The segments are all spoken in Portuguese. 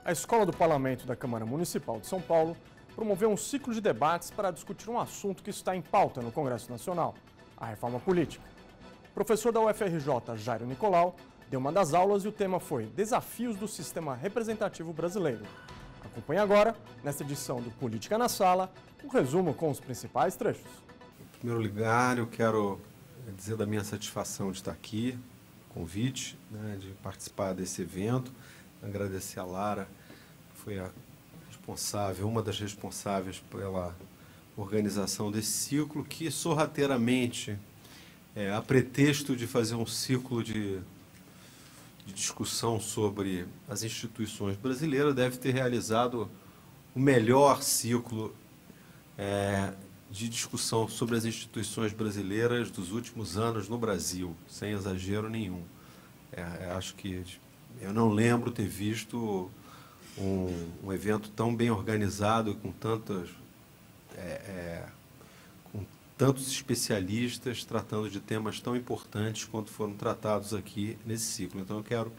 A Escola do Parlamento da Câmara Municipal de São Paulo promoveu um ciclo de debates para discutir um assunto que está em pauta no Congresso Nacional, a reforma política. O professor da UFRJ, Jairo Nicolau, deu uma das aulas e o tema foi Desafios do Sistema Representativo Brasileiro. Acompanhe agora, nesta edição do Política na Sala, um resumo com os principais trechos. Em primeiro lugar, eu quero dizer da minha satisfação de estar aqui, convite, de participar desse evento, agradecer a Lara, que foi a responsável, uma das responsáveis pela organização desse ciclo, que sorrateiramente, a pretexto de fazer um ciclo de discussão sobre as instituições brasileiras, deve ter realizado o melhor ciclo de discussão sobre as instituições brasileiras dos últimos anos no Brasil, sem exagero nenhum. Acho que eu não lembro ter visto um evento tão bem organizado, com tantos especialistas tratando de temas tão importantes quanto foram tratados aqui nesse ciclo. Então, eu quero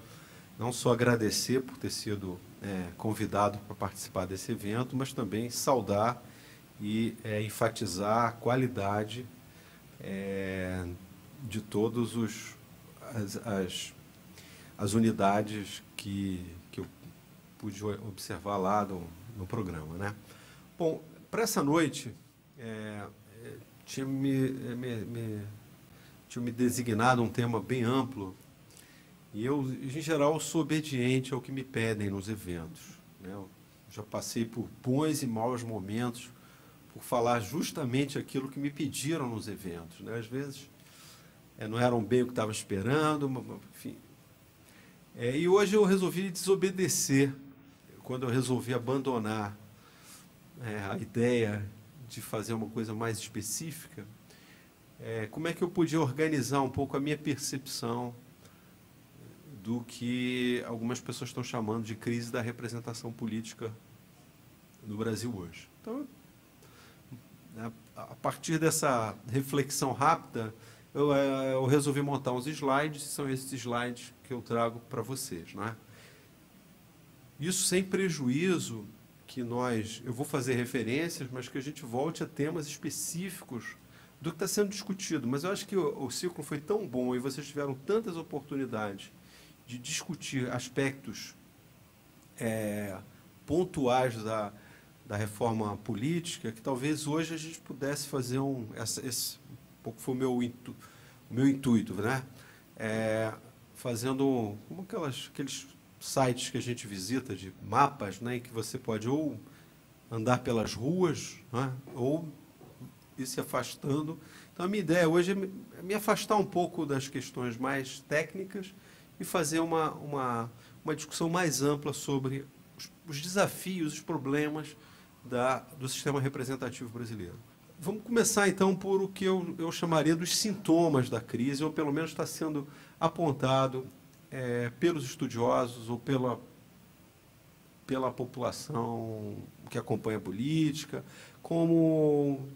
não só agradecer por ter sido convidado para participar desse evento, mas também saudar e enfatizar a qualidade de todas as unidades que eu pude observar lá no programa, né? Bom, para essa noite, tinha me designado um tema bem amplo e eu, em geral, sou obediente ao que me pedem nos eventos, né? Eu já passei por bons e maus momentos por falar justamente aquilo que me pediram nos eventos, né? Às vezes não eram bem o que estava esperando, enfim. E hoje eu resolvi desobedecer, quando eu resolvi abandonar a ideia de fazer uma coisa mais específica. Como é que eu podia organizar um pouco a minha percepção do que algumas pessoas estão chamando de crise da representação política no Brasil hoje. Então, a partir dessa reflexão rápida, eu resolvi montar uns slides, são esses slides que eu trago para vocês, né? Isso sem prejuízo que eu vou fazer referências, mas que a gente volte a temas específicos do que está sendo discutido. Mas eu acho que o ciclo foi tão bom e vocês tiveram tantas oportunidades de discutir aspectos pontuais da reforma política, que talvez hoje a gente pudesse fazer esse um pouco foi o meu intuito, né? Fazendo como aqueles sites que a gente visita de mapas, né, em que você pode ou andar pelas ruas, né, ou ir se afastando. Então, a minha ideia hoje é me afastar um pouco das questões mais técnicas e fazer uma discussão mais ampla sobre os desafios, os problemas do sistema representativo brasileiro. Vamos começar, então, por o que eu chamaria dos sintomas da crise, ou pelo menos está sendo apontado pelos estudiosos ou pela população que acompanha a política, como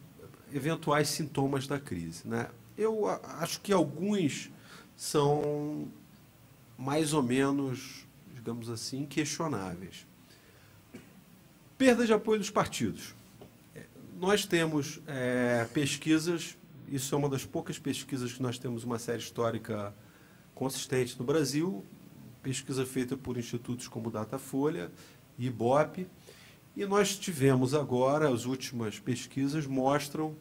eventuais sintomas da crise, né? Eu acho que alguns são mais ou menos, digamos assim, questionáveis. Perda de apoio dos partidos. Nós temos pesquisas, isso é uma das poucas pesquisas que nós temos uma série histórica consistente no Brasil, pesquisa feita por institutos como Datafolha e Ibope, e nós tivemos agora, as últimas pesquisas mostram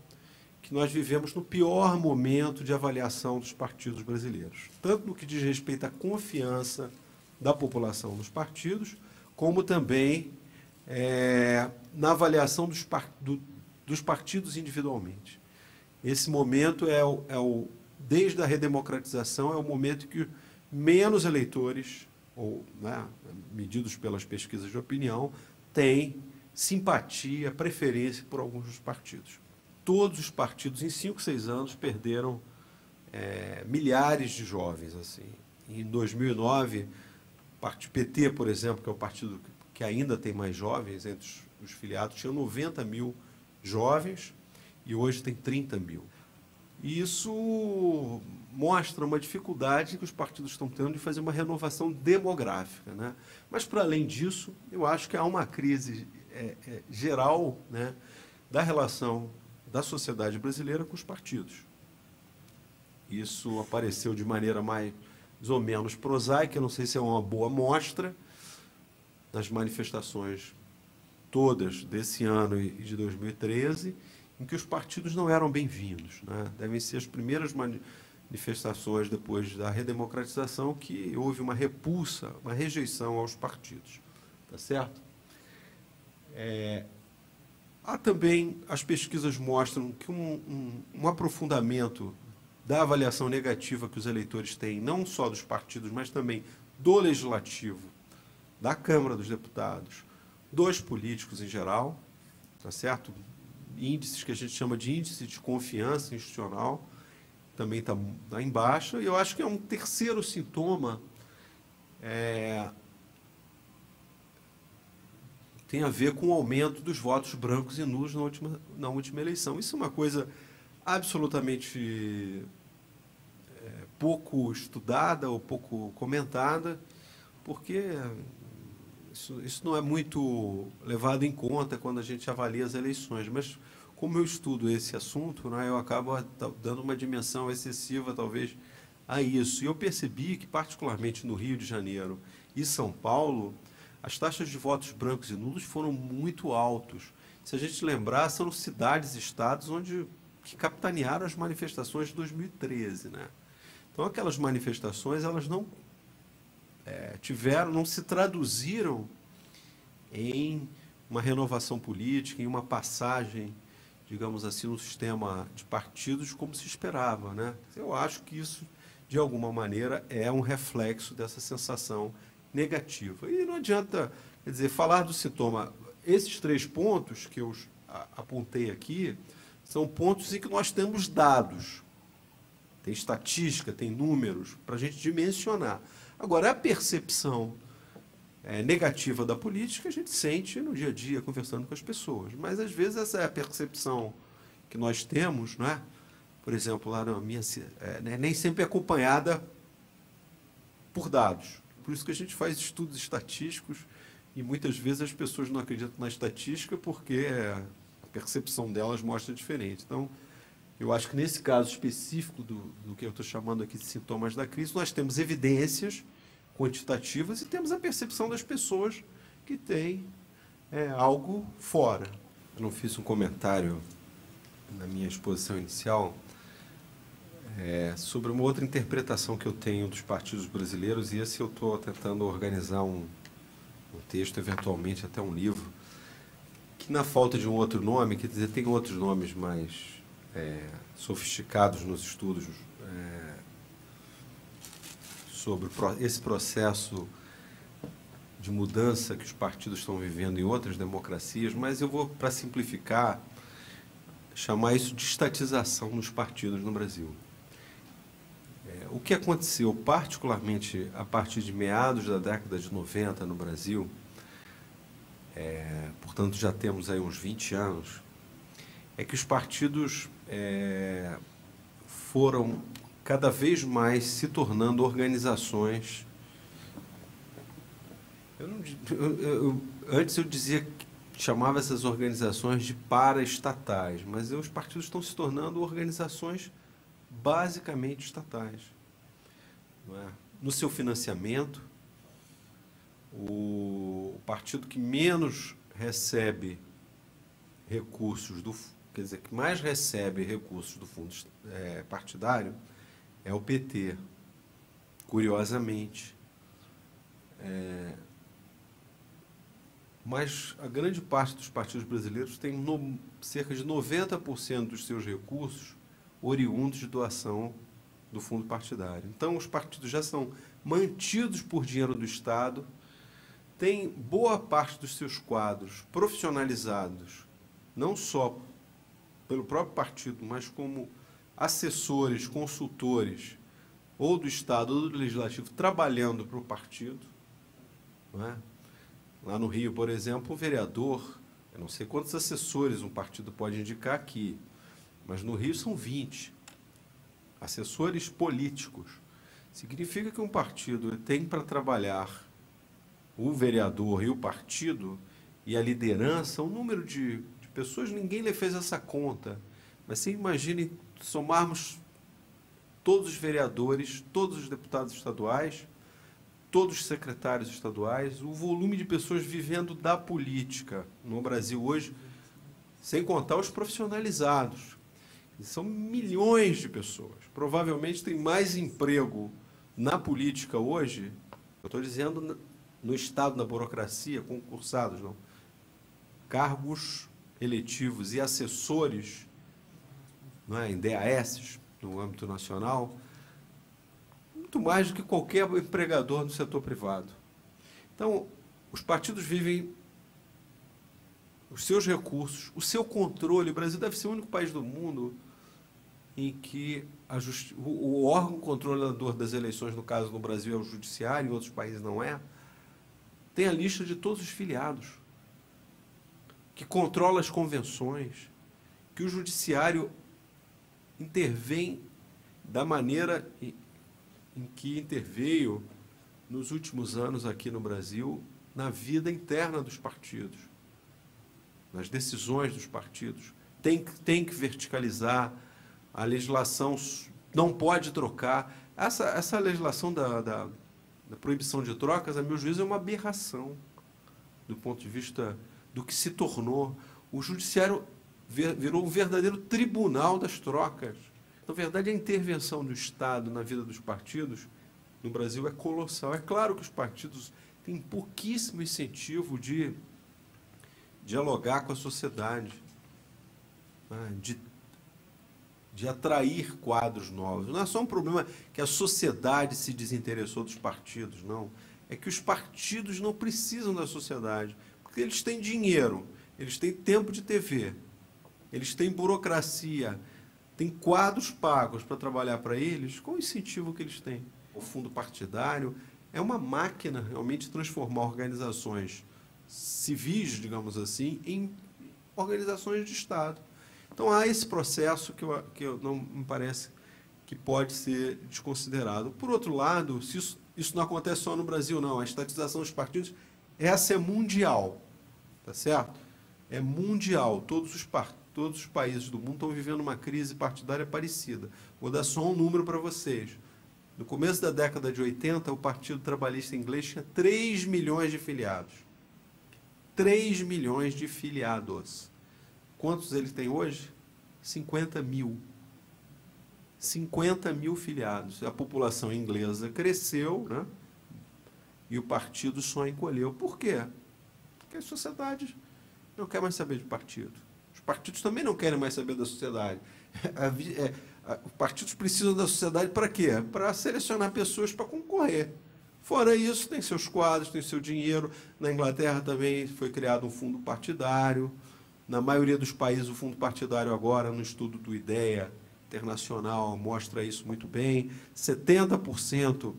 que nós vivemos no pior momento de avaliação dos partidos brasileiros, tanto no que diz respeito à confiança da população nos partidos, como também na avaliação dos partidos individualmente. Esse momento desde a redemocratização, é o momento que menos eleitores, medidos pelas pesquisas de opinião, têm simpatia, preferência por alguns dos partidos. Todos os partidos, em 5, 6 anos, perderam milhares de jovens. Assim. Em 2009, o Partido PT, por exemplo, que é o partido que ainda tem mais jovens entre os filiados, tinha 90 mil jovens e hoje tem 30 mil. E isso mostra uma dificuldade que os partidos estão tendo de fazer uma renovação demográfica, né? Mas, para além disso, eu acho que há uma crise geral, né, da relação da sociedade brasileira com os partidos. Isso apareceu de maneira mais ou menos prosaica, não sei se é uma boa mostra, nas manifestações todas desse ano e de 2013, em que os partidos não eram bem-vindos, né? Devem ser as primeiras manifestações depois da redemocratização que houve uma repulsa, uma rejeição aos partidos. Tá certo? Há também, as pesquisas mostram que um aprofundamento da avaliação negativa que os eleitores têm, não só dos partidos, mas também do Legislativo, da Câmara dos Deputados, dos políticos em geral, tá certo? Índices que a gente chama de índice de confiança institucional, também está em baixa. E eu acho que é um terceiro sintoma, tem a ver com o aumento dos votos brancos e nulos na última eleição. Isso é uma coisa absolutamente pouco estudada ou pouco comentada, porque isso não é muito levado em conta quando a gente avalia as eleições. Mas, como eu estudo esse assunto, né, eu acabo dando uma dimensão excessiva, talvez, a isso. E eu percebi que, particularmente no Rio de Janeiro e São Paulo, as taxas de votos brancos e nulos foram muito altos. Se a gente lembrar, são cidades e estados que capitanearam as manifestações de 2013, né? Então, aquelas manifestações, elas não não se traduziram em uma renovação política, em uma passagem, digamos assim, no sistema de partidos como se esperava, né? Eu acho que isso, de alguma maneira, é um reflexo dessa sensação negativa. E não adianta, quer dizer, falar do sintoma. Esses 3 pontos que eu apontei aqui são pontos em que nós temos dados. Tem estatística, tem números para a gente dimensionar. Agora, a percepção negativa da política a gente sente no dia a dia, conversando com as pessoas. Mas, às vezes, essa é a percepção que nós temos, não é? Por exemplo, lá na minha nem sempre é acompanhada por dados. Por isso que a gente faz estudos estatísticos e, muitas vezes, as pessoas não acreditam na estatística porque a percepção delas mostra diferente. Então, eu acho que, nesse caso específico do que eu estou chamando aqui de sintomas da crise, nós temos evidências quantitativas e temos a percepção das pessoas que têm algo fora. Eu não fiz um comentário na minha exposição inicial sobre uma outra interpretação que eu tenho dos partidos brasileiros, e esse eu estou tentando organizar um texto, eventualmente até um livro, que, na falta de um outro nome, quer dizer, tem outros nomes mais sofisticados nos estudos sobre esse processo de mudança que os partidos estão vivendo em outras democracias, mas eu vou, para simplificar, chamar isso de estatização dos partidos no Brasil. O que aconteceu, particularmente a partir de meados da década de 90 no Brasil, portanto já temos aí uns 20 anos, é que os partidos foram cada vez mais se tornando organizações. Antes eu dizia que chamava essas organizações de paraestatais, mas os partidos estão se tornando organizações basicamente estatais. Não é? No seu financiamento, o partido que menos recebe recursos quer dizer, que mais recebe recursos do fundo partidário é o PT, curiosamente. Mas a grande parte dos partidos brasileiros tem cerca de 90% dos seus recursos oriundos de doação do fundo partidário. Então, os partidos já são mantidos por dinheiro do Estado, têm boa parte dos seus quadros profissionalizados, não só pelo próprio partido, mas como assessores, consultores, ou do Estado ou do Legislativo, trabalhando para o partido. Não é? Lá no Rio, por exemplo, um vereador, eu não sei quantos assessores um partido pode indicar aqui, mas no Rio são 20 assessores políticos. Significa que um partido tem para trabalhar o vereador e o partido e a liderança, um número de pessoas, ninguém lhe fez essa conta. Mas você imagine somarmos todos os vereadores, todos os deputados estaduais, todos os secretários estaduais, o volume de pessoas vivendo da política no Brasil hoje, sem contar os profissionalizados. São milhões de pessoas. Provavelmente tem mais emprego na política hoje, eu estou dizendo no Estado, na burocracia, concursados, não. Cargos eletivos e assessores, não é, em DAS, no âmbito nacional, muito mais do que qualquer empregador do setor privado. Então, os partidos vivem os seus recursos, o seu controle. O Brasil deve ser o único país do mundo em que o órgão controlador das eleições, no caso no Brasil é o Judiciário, em outros países não é, tem a lista de todos os filiados, que controla as convenções, que o Judiciário intervém da maneira em que interveio nos últimos anos aqui no Brasil, na vida interna dos partidos, nas decisões dos partidos. Tem que verticalizar, a legislação não pode trocar. Essa legislação da proibição de trocas, a meu juízo, é uma aberração do ponto de vista do que se tornou. O Judiciário virou um verdadeiro tribunal das trocas. Na verdade, a intervenção do Estado na vida dos partidos no Brasil é colossal. É claro que os partidos têm pouquíssimo incentivo de dialogar com a sociedade, né? de atrair quadros novos. Não é só um problema que a sociedade se desinteressou dos partidos, não. É que os partidos não precisam da sociedade, porque eles têm dinheiro, eles têm tempo de TV, eles têm burocracia, têm quadros pagos para trabalhar para eles. Qual o incentivo que eles têm? O fundo partidário é uma máquina realmente de transformar organizações civis, digamos assim, em organizações de Estado. Então, há esse processo que eu não me parece que pode ser desconsiderado. Por outro lado, isso não acontece só no Brasil, não. A estatização dos partidos, essa é mundial, tá certo? É mundial. Todos os países do mundo estão vivendo uma crise partidária parecida. Vou dar só um número para vocês. No começo da década de 80, o Partido Trabalhista Inglês tinha 3 milhões de filiados. 3 milhões de filiados. Quantos ele tem hoje? 50 mil. 50 mil filiados. A população inglesa cresceu, né? E o partido só encolheu. Por quê? Porque a sociedade não quer mais saber de partido. Os partidos também não querem mais saber da sociedade. Os partidos precisam da sociedade para quê? Para selecionar pessoas para concorrer. Fora isso, tem seus quadros, tem seu dinheiro. Na Inglaterra também foi criado um fundo partidário. Na maioria dos países, o fundo partidário agora, no estudo do IDEA Internacional, mostra isso muito bem. 70%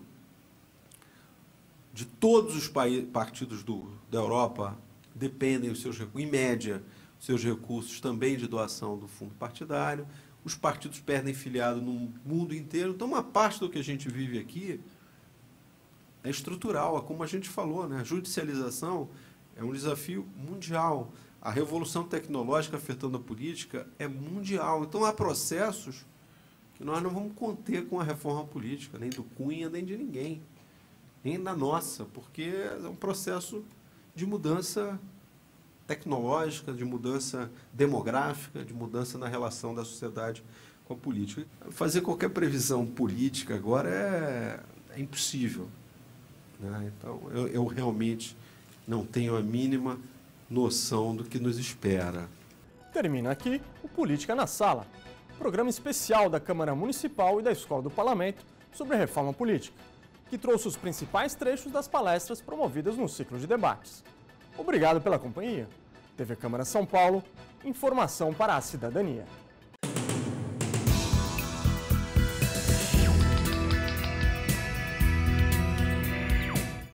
de todos os partidos da Europa dependem, em média, dos seus recursos também de doação do fundo partidário. Os partidos perdem filiado no mundo inteiro. Então, uma parte do que a gente vive aqui é estrutural, é como a gente falou, né? A judicialização é um desafio mundial. A revolução tecnológica afetando a política é mundial. Então, há processos que nós não vamos conter com a reforma política, nem do Cunha, nem de ninguém, nem da nossa, porque é um processo de mudança tecnológica, de mudança demográfica, de mudança na relação da sociedade com a política. Fazer qualquer previsão política agora é impossível, né? Então, eu realmente não tenho a mínima noção do que nos espera. Termina aqui o Política na Sala, programa especial da Câmara Municipal e da Escola do Parlamento sobre a reforma política, que trouxe os principais trechos das palestras promovidas no ciclo de debates. Obrigado pela companhia. TV Câmara São Paulo, informação para a cidadania.